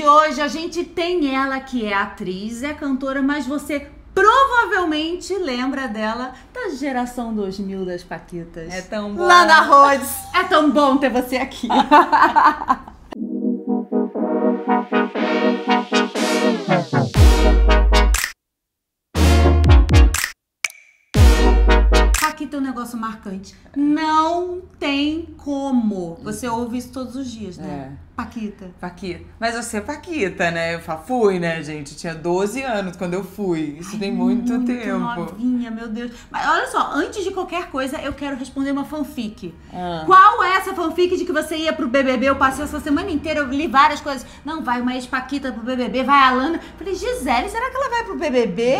de hoje a gente tem ela que é atriz, é cantora, mas você provavelmente lembra dela da geração 2000 das Paquitas. É tão bom. Lana Rhoades. É tão bom ter você aqui. Paquita é um negócio marcante. Não tem como. Você ouve isso todos os dias, né? Paquita. Paquita. Mas você é Paquita, né? Eu fui, né, gente? Eu tinha 12 anos quando eu fui. Isso tem muito tempo. Novinha, meu Deus. Mas olha só, antes de qualquer coisa, eu quero responder uma fanfic. Qual é essa fanfic de que você ia pro BBB? Eu passei essa semana inteira, eu li várias coisas. Não, vai uma ex-Paquita pro BBB, vai a Lana. Falei, Gisele, será que ela vai pro BBB?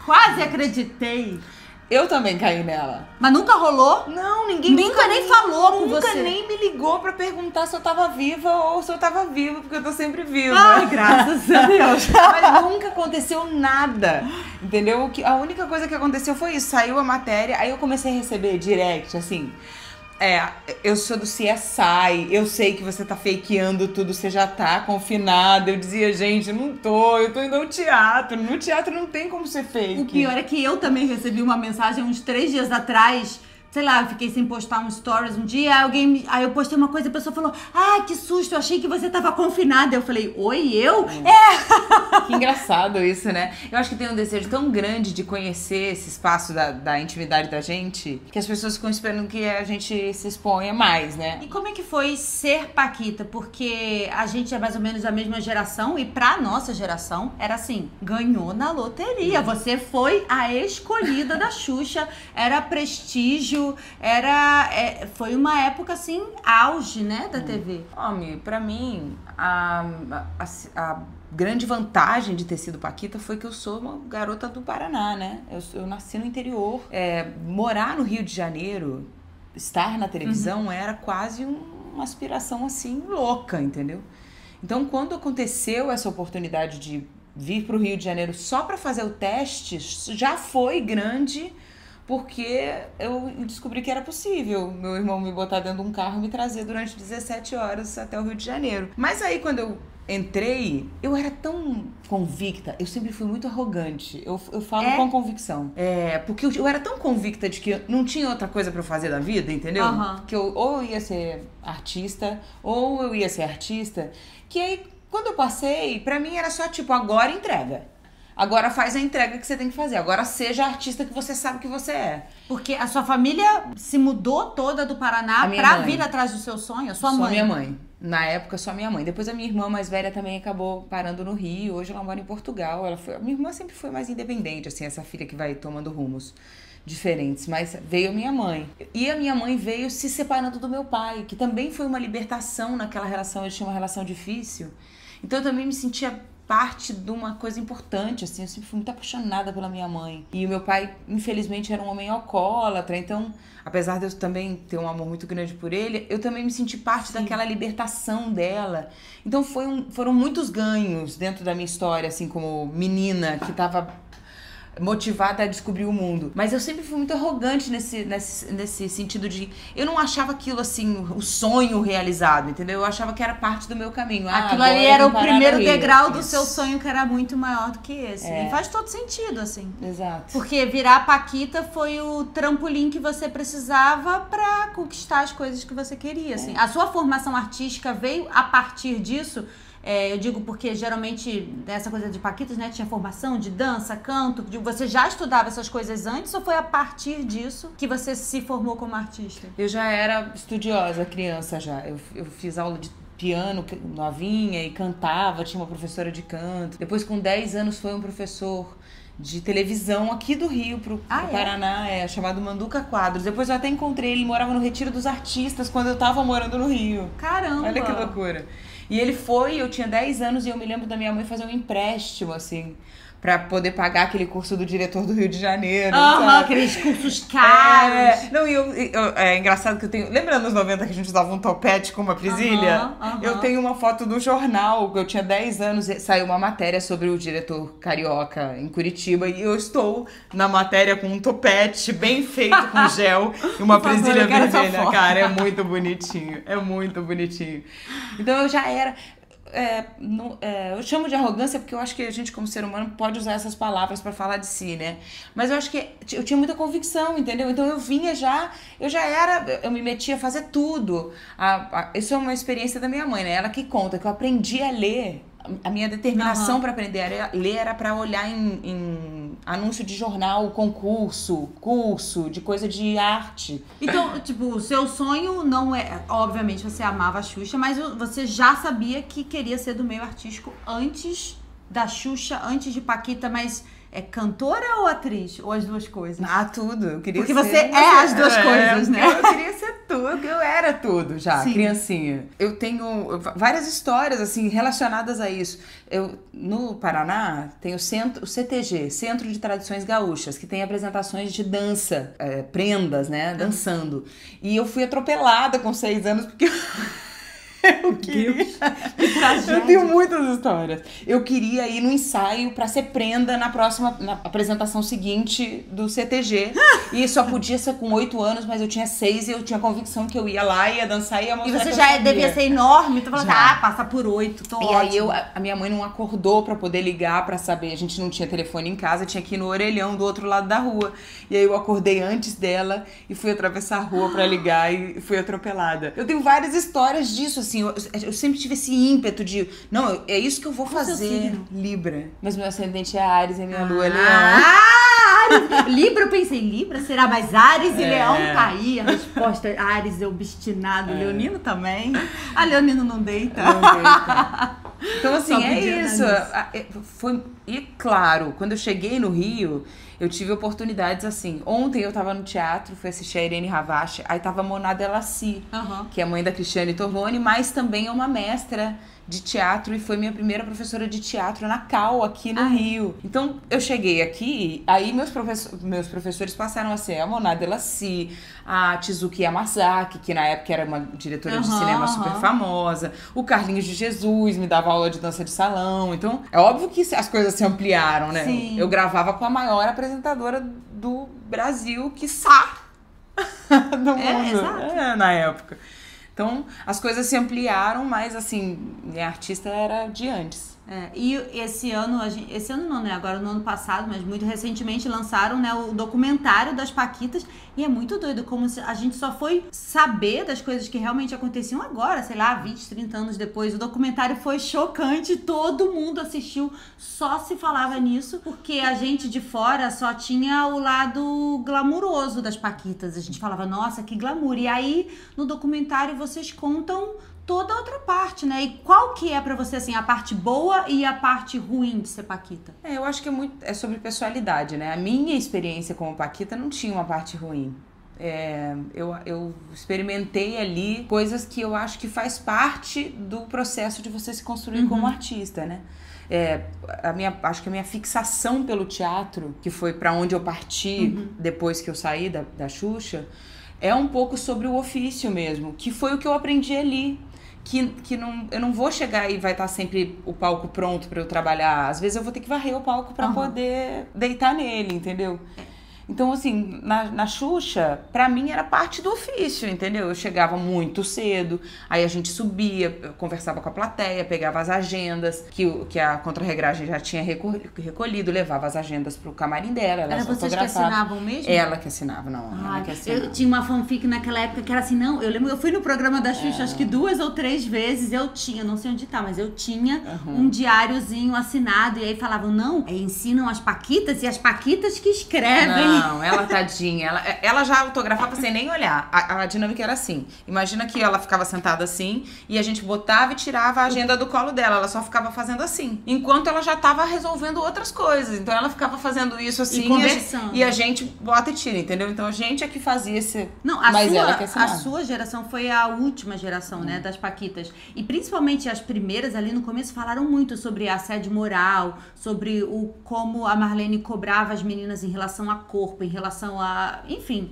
Quase acreditei. Eu também caí nela. Mas nunca rolou? Não, ninguém nunca nem falou com você. Nunca nem me ligou pra perguntar se eu tava viva ou se eu tava viva, porque eu tô sempre viva. Ai, graças a Deus. Mas nunca aconteceu nada, entendeu? A única coisa que aconteceu foi isso, saiu a matéria, aí eu comecei a receber direct, assim... eu sou do CSI, eu sei que você tá fakeando tudo, você já tá confinada. Eu dizia, gente, não tô, eu tô indo ao teatro. No teatro não tem como ser fake. O pior é que eu também recebi uma mensagem uns 3 dias atrás. Sei lá, eu fiquei sem postar um stories um dia, aí eu postei uma coisa e a pessoa falou, ai, que susto, eu achei que você tava confinada. Eu falei, oi, eu? Que engraçado isso, né? Eu acho que tem um desejo tão grande de conhecer esse espaço da intimidade da gente, que as pessoas ficam esperando que a gente se exponha mais, né? E como é que foi ser Paquita? Porque a gente é mais ou menos da mesma geração e pra nossa geração era assim, ganhou na loteria. Você foi a escolhida da Xuxa, era prestígio, foi uma época assim, auge, né, da TV. Homem, pra mim, a grande vantagem de ter sido Paquita foi que eu sou uma garota do Paraná, né? Eu nasci no interior. Morar no Rio de Janeiro, estar na televisão, era quase uma aspiração assim louca, entendeu? Então, quando aconteceu essa oportunidade de vir pro Rio de Janeiro só pra fazer o teste, já foi grande, porque eu descobri que era possível meu irmão me botar dentro de um carro e me trazer durante 17 horas até o Rio de Janeiro. Mas aí, quando eu entrei, eu era tão convicta, eu sempre fui muito arrogante, eu falo com convicção. Porque eu era tão convicta de que não tinha outra coisa pra eu fazer da vida, entendeu? Que ou eu ia ser artista, ou eu ia ser artista, que aí, quando eu passei, pra mim era só tipo, agora entrega. Agora faz a entrega que você tem que fazer. Agora seja a artista que você sabe que você é. Porque a sua família se mudou toda do Paraná pra vir atrás do seu sonho? A sua mãe? Só minha mãe. Na época, só minha mãe. Depois a minha irmã mais velha também acabou parando no Rio. Hoje ela mora em Portugal. A minha irmã sempre foi mais independente, assim, essa filha que vai tomando rumos diferentes. Mas veio a minha mãe. E a minha mãe veio se separando do meu pai, que também foi uma libertação naquela relação. Eles tinham uma relação difícil. Então eu também me sentia parte de uma coisa importante, assim, eu sempre fui muito apaixonada pela minha mãe. E o meu pai, infelizmente, era um homem alcoólatra, então, apesar de eu também ter um amor muito grande por ele, eu também me senti parte daquela libertação dela. Então foram muitos ganhos dentro da minha história, assim, como menina que tava motivada a descobrir o mundo. Mas eu sempre fui muito arrogante nesse sentido de... Eu não achava aquilo, assim, o sonho realizado, entendeu? Eu achava que era parte do meu caminho. Aquilo ali era o primeiro degrau do seu sonho, que era muito maior do que esse. E faz todo sentido, assim. Exato. Porque virar Paquita foi o trampolim que você precisava pra conquistar as coisas que você queria, assim. A sua formação artística veio a partir disso... eu digo porque geralmente essa coisa de Paquitas, né, tinha formação de dança, canto, você já estudava essas coisas antes ou foi a partir disso que você se formou como artista? Eu já era estudiosa, criança já. Eu fiz aula de piano novinha e cantava, tinha uma professora de canto. Depois, com 10 anos, foi um professor de televisão aqui do Rio pro Paraná, chamado Manduca Quadros. Depois eu até encontrei ele, morava no Retiro dos Artistas quando eu tava morando no Rio. Caramba! Olha que loucura. E ele foi, eu tinha 10 anos e eu me lembro da minha mãe fazer um empréstimo, assim, pra poder pagar aquele curso do diretor do Rio de Janeiro. Aqueles cursos caros. Não, é engraçado que eu tenho... Lembra nos 90 que a gente usava um topete com uma presilha? Eu tenho uma foto do jornal, que eu tinha 10 anos, saiu uma matéria sobre o diretor carioca em Curitiba, e eu estou na matéria com um topete bem feito com gel e uma presilha vermelha. Cara, é muito bonitinho, é muito bonitinho. Então eu já era... eu chamo de arrogância porque eu acho que a gente, como ser humano, pode usar essas palavras pra falar de si, né? Mas eu acho que eu tinha muita convicção, entendeu? Então eu me metia a fazer tudo. Isso é uma experiência da minha mãe, né? Ela que conta que eu aprendi a ler. A minha determinação para aprender a ler era para olhar em anúncio de jornal, concurso, curso, de coisa de arte. Então, tipo, o seu sonho não é... Obviamente, você amava a Xuxa, mas você já sabia que queria ser do meio artístico antes da Xuxa, antes de Paquita, mas... É cantora ou atriz? Ou as duas coisas? Tudo. Eu queria Porque você é as duas coisas, né? Eu queria ser tudo, eu era tudo já, sim, criancinha. Eu tenho várias histórias, assim, relacionadas a isso. No Paraná, tem o CTG, Centro de Tradições Gaúchas, que tem apresentações de dança, prendas, né, dançando. E eu fui atropelada com 6 anos, porque... Eu queria. Eu tenho muitas histórias. Eu queria ir no ensaio pra ser prenda na apresentação seguinte do CTG. E só podia ser com 8 anos, mas eu tinha 6 e eu tinha convicção que eu ia lá, ia dançar e ia mostrar. E você já devia ser enorme, então falou assim, passa por 8, tô ótimo. E aí a minha mãe não acordou pra poder ligar pra saber. A gente não tinha telefone em casa, tinha que ir no orelhão do outro lado da rua. E aí eu acordei antes dela e fui atravessar a rua pra ligar e fui atropelada. Eu tenho várias histórias disso, assim. Eu sempre tive esse ímpeto de... Não, é isso que eu vou fazer. Libra. Mas meu ascendente é Áries e minha lua é Leão. Áries! Libra, eu pensei, Libra será? Mas Áries e Leão tá aí. A resposta, Áries é obstinado. Leonino também. Leonino não deita. Não deita. Então, assim, é isso. E, claro, quando eu cheguei no Rio... Eu tive oportunidades assim. Ontem eu tava no teatro, fui assistir a Irene Ravache, aí tava a Mona Delassi, que é a mãe da Cristiane Torlone, mas também é uma mestra de teatro e foi minha primeira professora de teatro na CAU, aqui no Rio. Então, eu cheguei aqui, aí meus professores passaram a ser a Mona Delassi, a Chizuki Yamazaki, que na época era uma diretora de cinema super famosa, o Carlinhos de Jesus me dava aula de dança de salão. Então, é óbvio que as coisas se ampliaram, né? Sim. Eu gravava com a maior apresentadora do Brasil, quiçá, do mundo. Exato. Na época. Então, as coisas se ampliaram, mas, assim, minha artista era de antes. E esse ano não, né? Agora no ano passado, mas muito recentemente lançaram, né, o documentário das Paquitas. E é muito doido como a gente só foi saber das coisas que realmente aconteciam agora, sei lá, 20, 30 anos depois. O documentário foi chocante, todo mundo assistiu, só se falava nisso, porque a gente de fora só tinha o lado glamuroso das Paquitas. A gente falava, nossa, que glamour. E aí, no documentário, vocês contam toda a outra parte, né? E qual que é pra você, assim, a parte boa e a parte ruim de ser Paquita? Eu acho que é sobre personalidade, né? A minha experiência como Paquita não tinha uma parte ruim. Eu experimentei ali coisas que eu acho que faz parte do processo de você se construir como artista, né? Acho que a minha fixação pelo teatro, que foi pra onde eu parti depois que eu saí da Xuxa, é um pouco sobre o ofício mesmo, que foi o que eu aprendi ali. Eu não vou chegar e vai estar sempre o palco pronto pra eu trabalhar. Às vezes eu vou ter que varrer o palco pra poder deitar nele, entendeu? Então, assim, na Xuxa, pra mim era parte do ofício, entendeu? Eu chegava muito cedo, aí a gente subia, eu conversava com a plateia, pegava as agendas, que a contra-regragem já tinha recolhido, levava as agendas pro camarim dela, ela vocês que assinavam mesmo? Ela que assinava, não. Ela que assinava. Eu tinha uma fanfic naquela época que era assim, não, eu lembro, eu fui no programa da Xuxa acho que 2 ou 3 vezes, eu tinha, não sei onde tá, mas eu tinha um diáriozinho assinado, e aí falavam, não, ensinam as Paquitas e as Paquitas que escrevem. Não, ela tadinha, ela já autografava sem nem olhar. A dinâmica era assim. Imagina que ela ficava sentada assim e a gente botava e tirava a agenda do colo dela. Ela só ficava fazendo assim. Enquanto ela já tava resolvendo outras coisas. Então ela ficava fazendo isso assim. E conversando. E a gente bota e tira, entendeu? Então a gente é que fazia esse... Não, a sua geração foi a última geração, né, das Paquitas. E principalmente as primeiras ali no começo falaram muito sobre assédio moral, sobre como a Marlene cobrava as meninas em relação a corpo, em relação a... Enfim,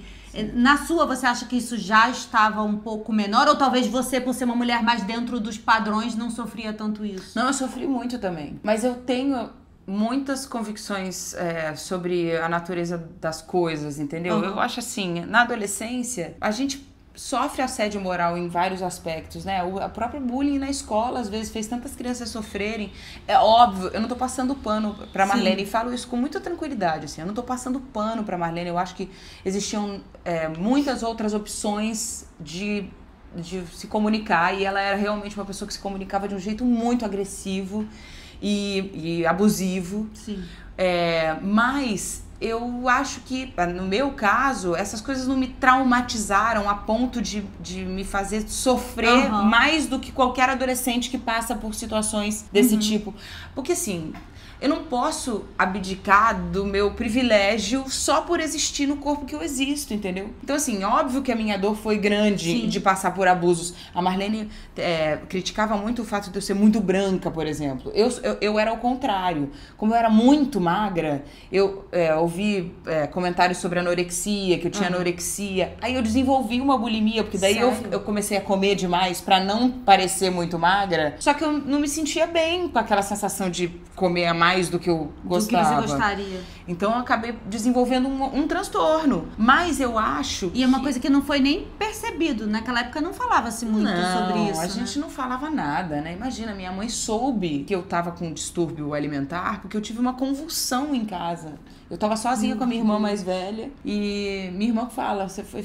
na sua, você acha que isso já estava um pouco menor? Ou talvez você, por ser uma mulher mais dentro dos padrões, não sofria tanto isso? Não, eu sofri muito também. Mas eu tenho muitas convicções sobre a natureza das coisas, entendeu? Eu acho assim, na adolescência, a gente sofre assédio moral em vários aspectos, né? A própria bullying na escola, às vezes, fez tantas crianças sofrerem. É óbvio, eu não tô passando pano pra Marlene, e falo isso com muita tranquilidade, assim. Eu não tô passando pano pra Marlene, eu acho que existiam muitas outras opções de se comunicar, e ela era realmente uma pessoa que se comunicava de um jeito muito agressivo e abusivo. Sim. Mas eu acho que, no meu caso, essas coisas não me traumatizaram a ponto de me fazer sofrer mais do que qualquer adolescente que passa por situações desse tipo. Porque, assim, eu não posso abdicar do meu privilégio só por existir no corpo que eu existo, entendeu? Então, assim, óbvio que a minha dor foi grande de passar por abusos. A Marlene criticava muito o fato de eu ser muito branca, por exemplo. Eu era ao contrário. Como eu era muito magra, eu ouvi comentários sobre anorexia, que eu tinha anorexia. Aí eu desenvolvi uma bulimia, porque daí eu comecei a comer demais pra não parecer muito magra. Só que eu não me sentia bem com aquela sensação de comer a mais do que eu gostava. Do que você gostaria. Então eu acabei desenvolvendo um transtorno. Mas eu acho E é uma coisa que não foi nem percebido. Naquela época não falava-se muito sobre isso. A gente não falava nada, né? Imagina, minha mãe soube que eu tava com um distúrbio alimentar porque eu tive uma convulsão em casa. Eu tava sozinha com a minha irmã mais velha e minha irmã fala, você foi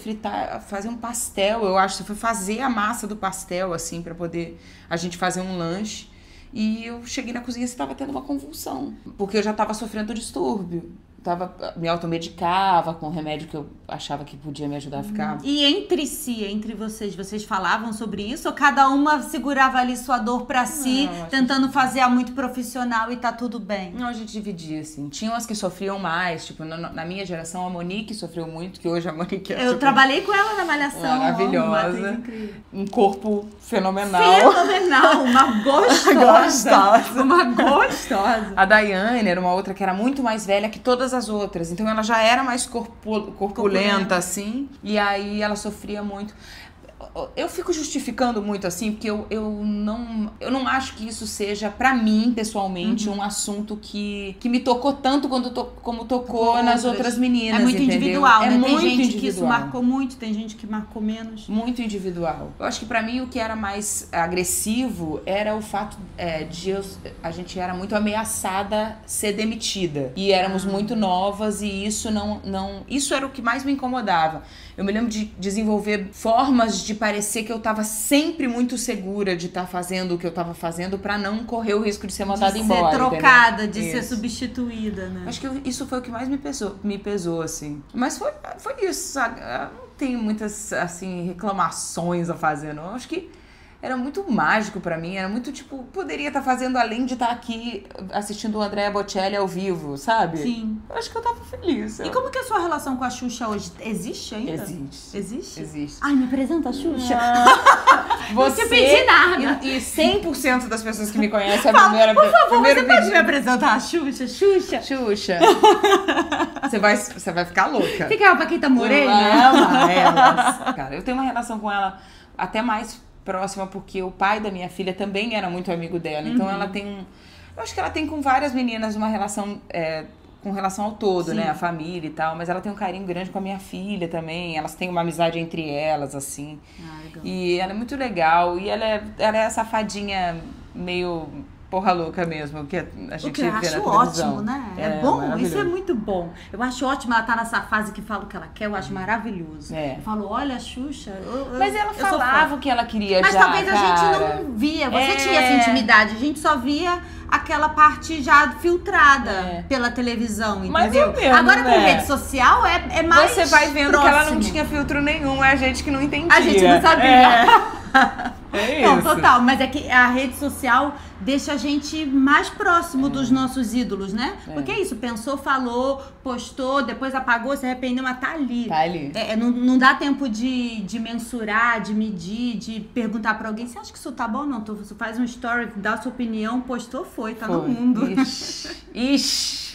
fazer um pastel, eu acho, você foi fazer a massa do pastel, assim, pra poder a gente fazer um lanche. E eu cheguei na cozinha e estava tendo uma convulsão, porque eu já estava sofrendo distúrbio. Me automedicava com remédio que eu achava que podia me ajudar a ficar. E entre vocês falavam sobre isso? Ou cada uma segurava ali sua dor pra si, tentando fazer a muito profissional e tá tudo bem? Não, a gente dividia, assim. Tinham as que sofriam mais, tipo, na minha geração, a Monique sofreu muito, que hoje a Monique é trabalhei com ela na Malhação. Maravilhosa. Um corpo fenomenal. Uma gostosa. Uma gostosa. A Daiane era uma outra que era muito mais velha que todas as outras. Então ela já era mais corpulenta, assim. E aí ela sofria muito. Eu fico justificando muito assim, porque eu não acho que isso seja, pra mim, pessoalmente, um assunto que me tocou tanto como tocou nas outras meninas. É muito individual, né? Muito tem gente individual. que isso marcou muito, tem gente que marcou menos. Muito individual. Eu acho que pra mim o que era mais agressivo era o fato a gente era muito ameaçada ser demitida. E éramos muito novas e isso isso era o que mais me incomodava. Eu me lembro de desenvolver formas de parecer que eu tava sempre muito segura de estar fazendo o que eu tava fazendo pra não correr o risco de ser mandada embora. De ser trocada, entendeu? de ser substituída, né? Acho que isso foi o que mais me pesou, assim. Mas foi isso, sabe? Eu não tenho muitas, assim, reclamações a fazer, não. Eu acho que era muito mágico pra mim, era muito, tipo, poderia estar fazendo além de estar aqui assistindo o Andrea Bocelli ao vivo, sabe? Sim. Eu acho que eu tava feliz. E como que é a sua relação com a Xuxa hoje? Existe ainda? Existe. Ai, me apresenta a Xuxa. Você não te pedi nada. E 100% das pessoas que me conhecem, a primeira por favor, primeiro você pode me apresentar a Xuxa? Xuxa. Você vai ficar louca. Você quer a Paquita Morena? Ama elas. Cara, eu tenho uma relação com ela até mais próxima, porque o pai da minha filha também era muito amigo dela. Então ela tem eu acho que ela tem com várias meninas uma relação com relação ao todo, né? A família e tal. Mas ela tem um carinho grande com a minha filha também. Elas têm uma amizade entre elas, assim. Legal. E ela é muito legal. E ela é essa fadinha meio porra louca mesmo, que a gente vê na televisão. Eu acho ótimo, né? É bom, isso é muito muito bom. Eu acho ótimo ela estar nessa fase que fala o que ela quer, eu acho maravilhoso. Eu falo, olha a Xuxa. Mas ela falava o que ela queria. Mas já, talvez a gente não via. Você tinha essa intimidade, a gente só via aquela parte já filtrada pela televisão, entendeu? Mas eu mesmo, agora com rede social é mais você vai vendo próximo. Que ela não tinha filtro nenhum, é a gente que não entendia. A gente não sabia. É isso. Não, total, mas é que a rede social deixa a gente mais próximo dos nossos ídolos, né? Porque é isso, pensou, falou, postou, depois apagou, se arrependeu, mas tá ali. Tá ali. Não dá tempo de mensurar, de medir, de perguntar pra alguém, você acha que isso tá bom ou não? Você faz um story, dá a sua opinião, postou, tá no mundo. Ixi.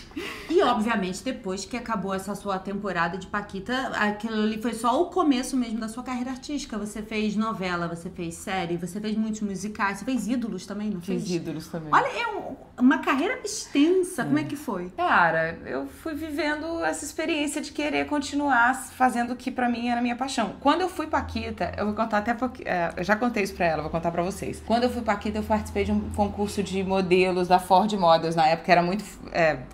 E, obviamente, depois que acabou essa sua temporada de Paquita, aquilo ali foi só o começo mesmo da sua carreira artística. Você fez novela, você fez série, você fez muitos musicais, você fez Ídolos também, não fez? Fiz Ídolos também. Olha, uma carreira extensa. Como é que foi? Cara, eu fui vivendo essa experiência de querer continuar fazendo o que pra mim era a minha paixão. Quando eu fui Paquita, eu vou contar até porque... eu já contei isso pra ela, vou contar pra vocês. Quando eu fui Paquita, eu participei de um concurso de modelos da Ford Models. Na época era muito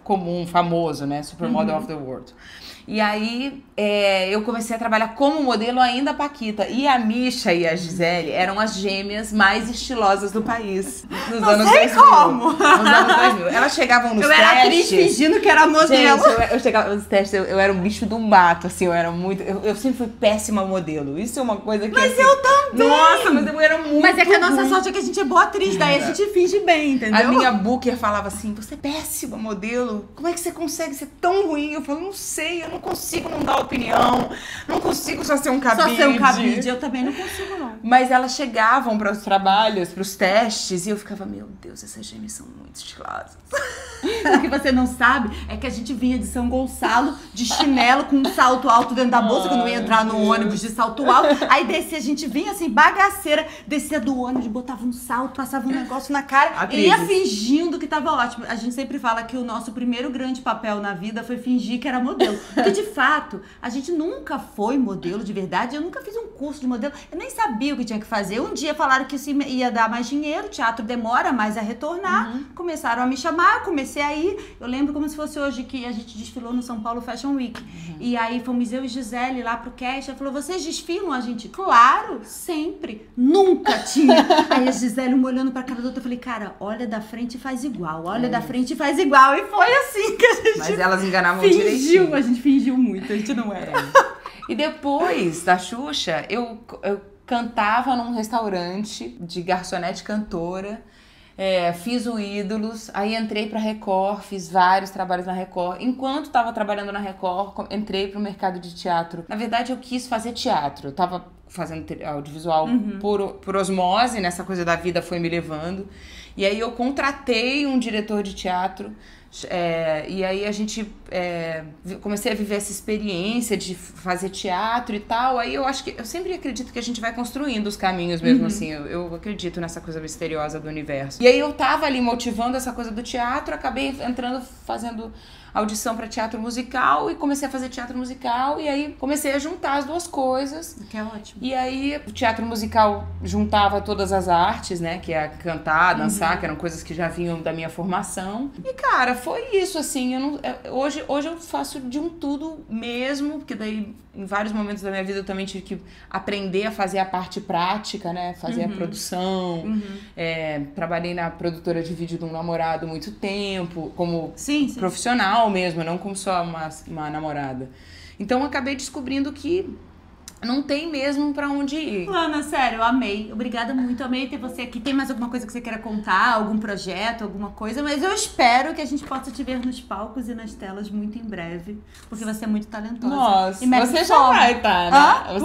comum, famoso, né? Supermodel of the World. E aí, eu comecei a trabalhar como modelo ainda Paquita. E a Misha e a Gisele eram as gêmeas mais estilosas do país. Nos anos 2000. Como? Nos anos 2000. Elas chegavam nos testes... Eu era atriz fingindo que era modelo. Gente, eu chegava nos testes, eu era um bicho do mato, assim, eu era muito... Eu sempre fui péssima modelo. Isso é uma coisa que... Mas assim, eu também! Nossa, mas eu era muito Mas é que a nossa ruim. sorte é que a gente é boa atriz, daí a gente finge bem, entendeu? A minha booker falava assim, você é péssima modelo, como é que você consegue ser tão ruim? Eu falo, não sei, eu não consigo não dar opinião, não consigo só ser um cabide. Só ser um cabide, eu também não consigo não. Mas elas chegavam para os trabalhos, para os testes, e eu ficava, meu Deus, essas gêmeas são muito estilosas. O que você não sabe é que a gente vinha de São Gonçalo, de chinelo, com um salto alto dentro da bolsa, que eu não ia entrar no ônibus de salto alto. Aí descia, a gente vinha assim, bagaceira, descia do ônibus, botava um salto, passava um negócio na cara e ia fingindo que tava ótimo. A gente sempre fala que o nosso primeiro grande papel na vida foi fingir que era modelo. Porque, de fato, a gente nunca foi modelo de verdade. Eu nunca fiz um curso de modelo. Eu nem sabia o que tinha que fazer. Um dia falaram que isso ia dar mais dinheiro, o teatro demora mais a retornar. Começaram a me chamar, eu comecei a ir. Eu lembro como se fosse hoje que a gente desfilou no São Paulo Fashion Week. E aí fomos eu e Gisele lá pro cast. Ela falou, vocês desfilam? A gente, claro, sempre. Nunca tinha. Aí a Gisele, uma olhando pra cara do outro, eu falei, cara, olha da frente e faz igual. Olha da frente e faz igual. E foi assim que a gente Mas elas enganavam fingiu. direitinho. A gente fingiu muito, a gente não era. E depois da Xuxa, eu cantava num restaurante de garçonete cantora. Fiz o Ídolos, aí entrei pra Record, fiz vários trabalhos na Record. Enquanto tava trabalhando na Record, entrei pro mercado de teatro. Na verdade, eu quis fazer teatro. Eu tava fazendo audiovisual por osmose, nessa coisa da vida foi me levando. E aí eu contratei um diretor de teatro. E aí a gente comecei a viver essa experiência de fazer teatro e tal. Aí eu acho que eu sempre acredito que a gente vai construindo os caminhos mesmo assim. Eu acredito nessa coisa misteriosa do universo. E aí eu tava ali motivando essa coisa do teatro, acabei entrando fazendo audição para teatro musical e comecei a fazer teatro musical e aí comecei a juntar as duas coisas. Que é ótimo. E aí o teatro musical juntava todas as artes, né, que é cantar, dançar, que eram coisas que já vinham da minha formação. E cara, foi isso assim, hoje eu faço de um tudo mesmo, porque daí em vários momentos da minha vida eu também tive que aprender a fazer a parte prática, né, fazer a produção. Trabalhei na produtora de vídeo de um namorado muito tempo, como profissional mesmo, não como só uma namorada. Então eu acabei descobrindo que não tem mesmo pra onde ir. Lana, sério, eu amei. Obrigada muito, amei ter você aqui. Tem mais alguma coisa que você queira contar? Algum projeto, alguma coisa? Mas eu espero que a gente possa te ver nos palcos e nas telas muito em breve, porque você é muito talentosa. Nossa, e você já vai estar, né?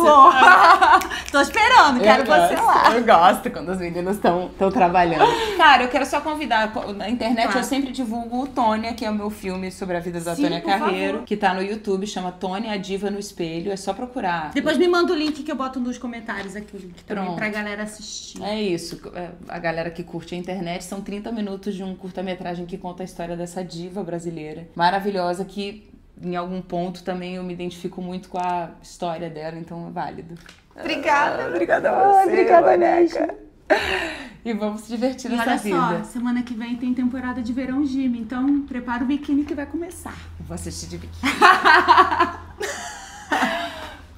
Tô esperando, quero você lá. Eu gosto quando as meninas estão trabalhando. Cara, eu quero só convidar, na internet eu sempre divulgo o Tônia, que é o meu filme sobre a vida da Tônia Carreiro, que tá no YouTube, chama Tônia, a Diva no Espelho, é só procurar. Depois me manda o link que eu boto nos comentários aqui, o link também, pra galera assistir. É isso, a galera que curte a internet, são 30 minutos de um curta-metragem que conta a história dessa diva brasileira, maravilhosa, que em algum ponto também eu me identifico muito com a história dela, então é válido. Obrigada. Obrigada a você, obrigada mesmo. E vamos se divertir nessa olha vida. Olha só, semana que vem tem temporada de verão gym, então prepara o biquíni que vai começar. Eu vou assistir de biquíni.